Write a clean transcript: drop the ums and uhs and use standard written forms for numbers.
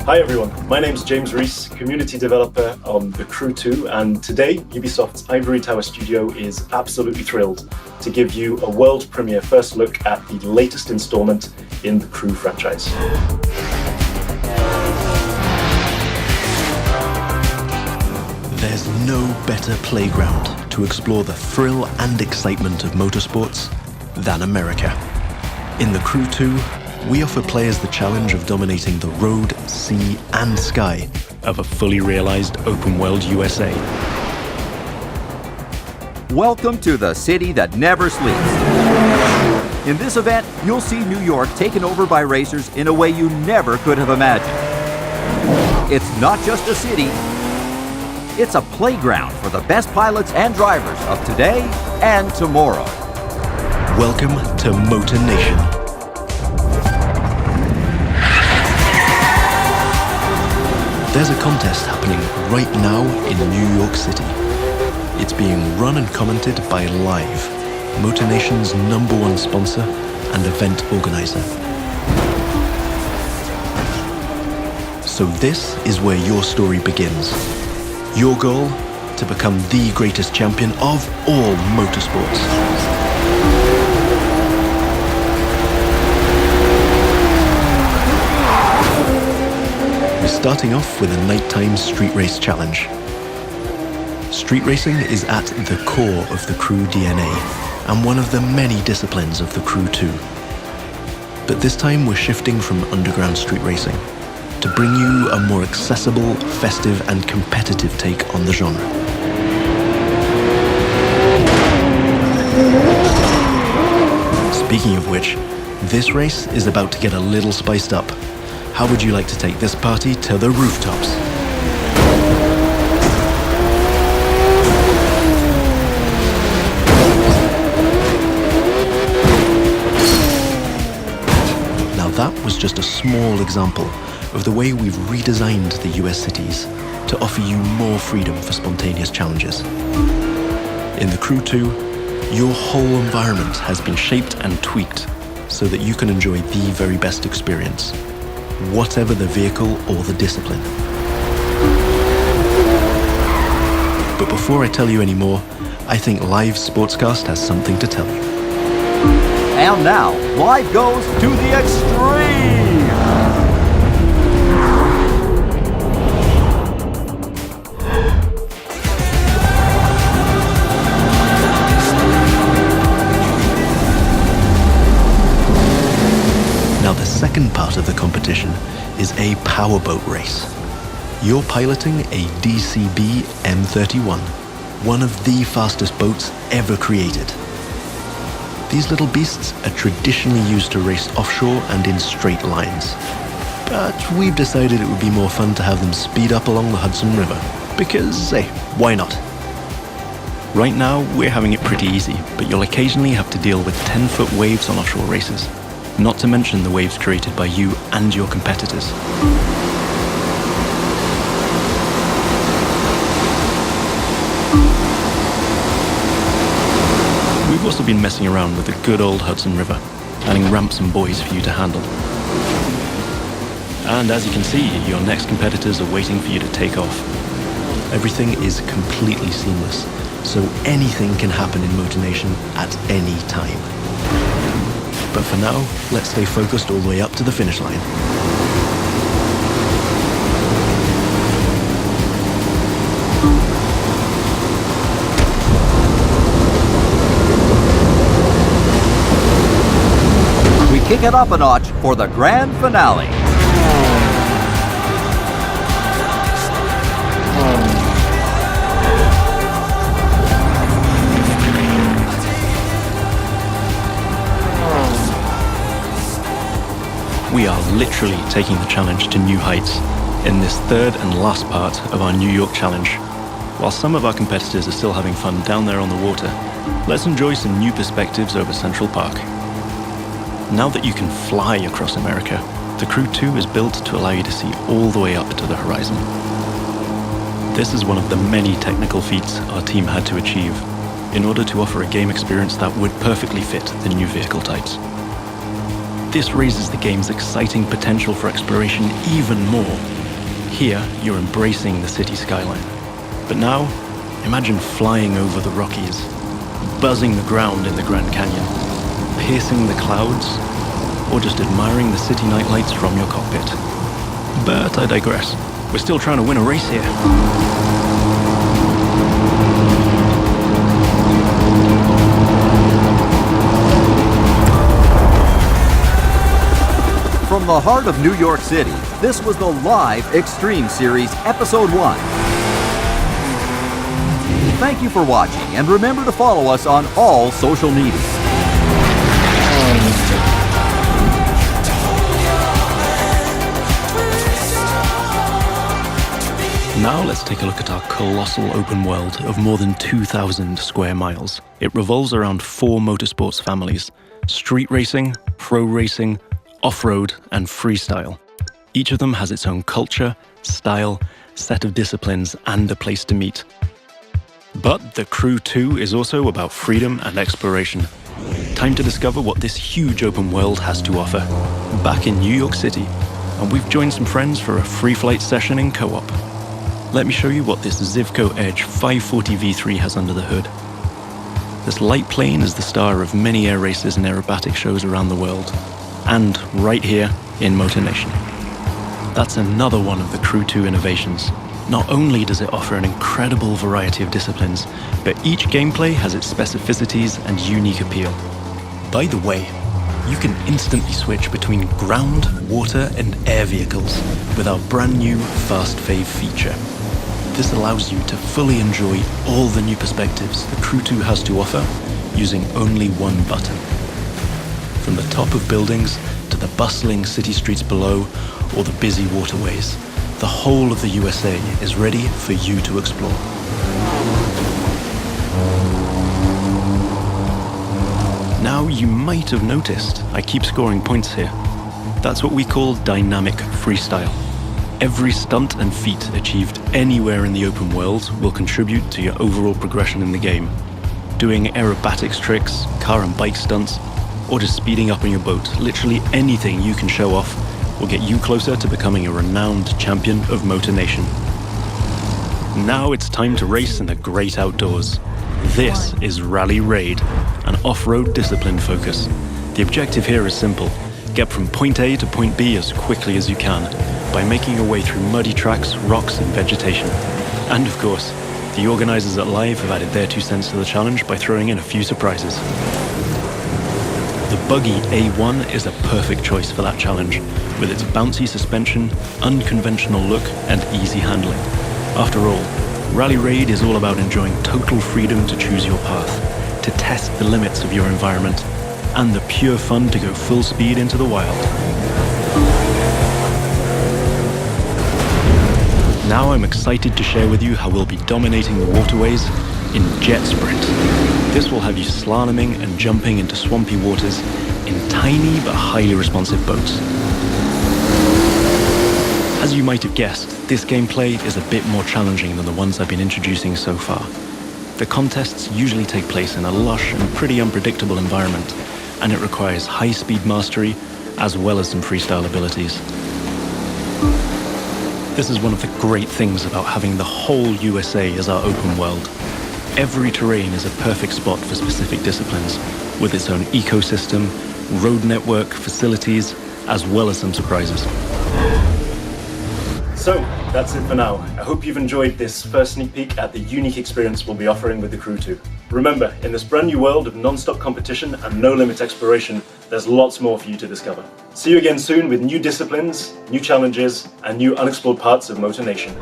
Hi everyone, my name's James Rees, community developer on The Crew 2, and today Ubisoft's Ivory Tower studio is absolutely thrilled to give you a world premiere first look at the latest installment in the Crew franchise. There's no better playground to explore the thrill and excitement of motorsports than America. In The Crew 2, we offer players the challenge of dominating the road, sea, and sky of a fully realized open-world USA. Welcome to the city that never sleeps. In this event, you'll see New York taken over by racers in a way you never could have imagined. It's not just a city, it's a playground for the best pilots and drivers of today and tomorrow. Welcome to Motor Nation. There's a contest happening right now in New York City. It's being run and commented by Live, Motor Nation's #1 sponsor and event organizer. So this is where your story begins. Your goal, to become the greatest champion of all motorsports. We're starting off with a nighttime street race challenge. Street racing is at the core of the Crew DNA and one of the many disciplines of the Crew 2. But this time we're shifting from underground street racing to bring you a more accessible, festive and competitive take on the genre. Speaking of which, this race is about to get a little spiced up. How would you like to take this party to the rooftops? Now that was just a small example of the way we've redesigned the US cities to offer you more freedom for spontaneous challenges. In the Crew 2, your whole environment has been shaped and tweaked so that you can enjoy the very best experience, whatever the vehicle or the discipline. But before I tell you any more, I think Live Sportscast has something to tell you. And now, Live goes to the extreme! Now the second part of the competition is a Powerboat Race. You're piloting a DCB M31, one of the fastest boats ever created. These little beasts are traditionally used to race offshore and in straight lines. But we've decided it would be more fun to have them speed up along the Hudson River, because, hey, why not? Right now, we're having it pretty easy, but you'll occasionally have to deal with 10-foot waves on offshore races. Not to mention the waves created by you and your competitors. We've also been messing around with the good old Hudson River, adding ramps and buoys for you to handle. And as you can see, your next competitors are waiting for you to take off. Everything is completely seamless, so anything can happen in Motor Nation at any time. But for now, let's stay focused all the way up to the finish line. We kick it up a notch for the grand finale. We are literally taking the challenge to new heights in this third and last part of our New York challenge. While some of our competitors are still having fun down there on the water, let's enjoy some new perspectives over Central Park. Now that you can fly across America, the Crew 2 is built to allow you to see all the way up to the horizon. This is one of the many technical feats our team had to achieve in order to offer a game experience that would perfectly fit the new vehicle types. This raises the game's exciting potential for exploration even more Here, you're embracing the city skyline. But now, imagine flying over the Rockies, buzzing the ground in the Grand Canyon, piercing the clouds, or just admiring the city nightlights from your cockpit. But I digress. We're still trying to win a race here. From the heart of New York City, this was the live Extreme Series Episode 1. Thank you for watching, and remember to follow us on all social media. Now let's take a look at our colossal open world of more than 2,000 square miles. It revolves around 4 motorsports families: street racing, pro racing, off-road, and freestyle. Each of them has its own culture, style, set of disciplines, and a place to meet. But the Crew 2 is also about freedom and exploration. Time to discover what this huge open world has to offer. Back in New York City, and we've joined some friends for a free flight session in co-op. Let me show you what this Zivco Edge 540 V3 has under the hood. This light plane is the star of many air races and aerobatic shows around the world. And right here in Motor Nation. That's another one of the Crew 2 innovations. Not only does it offer an incredible variety of disciplines, but each gameplay has its specificities and unique appeal. By the way, you can instantly switch between ground, water, and air vehicles with our brand new Fast Fave feature. This allows you to fully enjoy all the new perspectives the Crew 2 has to offer using only one button. From the top of buildings to the bustling city streets below or the busy waterways, the whole of the USA is ready for you to explore. Now you might have noticed I keep scoring points here. That's what we call dynamic freestyle. Every stunt and feat achieved anywhere in the open world will contribute to your overall progression in the game. Doing aerobatics tricks, car and bike stunts, or just speeding up on your boat, literally anything you can show off will get you closer to becoming a renowned champion of Motor Nation. Now it's time to race in the great outdoors. This is Rally Raid, an off-road discipline focus. The objective here is simple: get from point A to point B as quickly as you can by making your way through muddy tracks, rocks, and vegetation. And of course, the organizers at Live have added their 2 cents to the challenge by throwing in a few surprises. The buggy A1 is a perfect choice for that challenge, with its bouncy suspension, unconventional look, and easy handling. After all, Rally Raid is all about enjoying total freedom to choose your path, to test the limits of your environment, and the pure fun to go full speed into the wild. Now I'm excited to share with you how we'll be dominating the waterways in Jet Sprint. This will have you slaloming and jumping into swampy waters in tiny but highly responsive boats. As you might have guessed, this gameplay is a bit more challenging than the ones I've been introducing so far. The contests usually take place in a lush and pretty unpredictable environment, and it requires high-speed mastery as well as some freestyle abilities. This is one of the great things about having the whole USA as our open world. Every terrain is a perfect spot for specific disciplines, with its own ecosystem, road network, facilities, as well as some surprises. So, that's it for now. I hope you've enjoyed this first sneak peek at the unique experience we'll be offering with the Crew 2. Remember, in this brand new world of non-stop competition and no-limit exploration, there's lots more for you to discover. See you again soon with new disciplines, new challenges, and new unexplored parts of Motor Nation.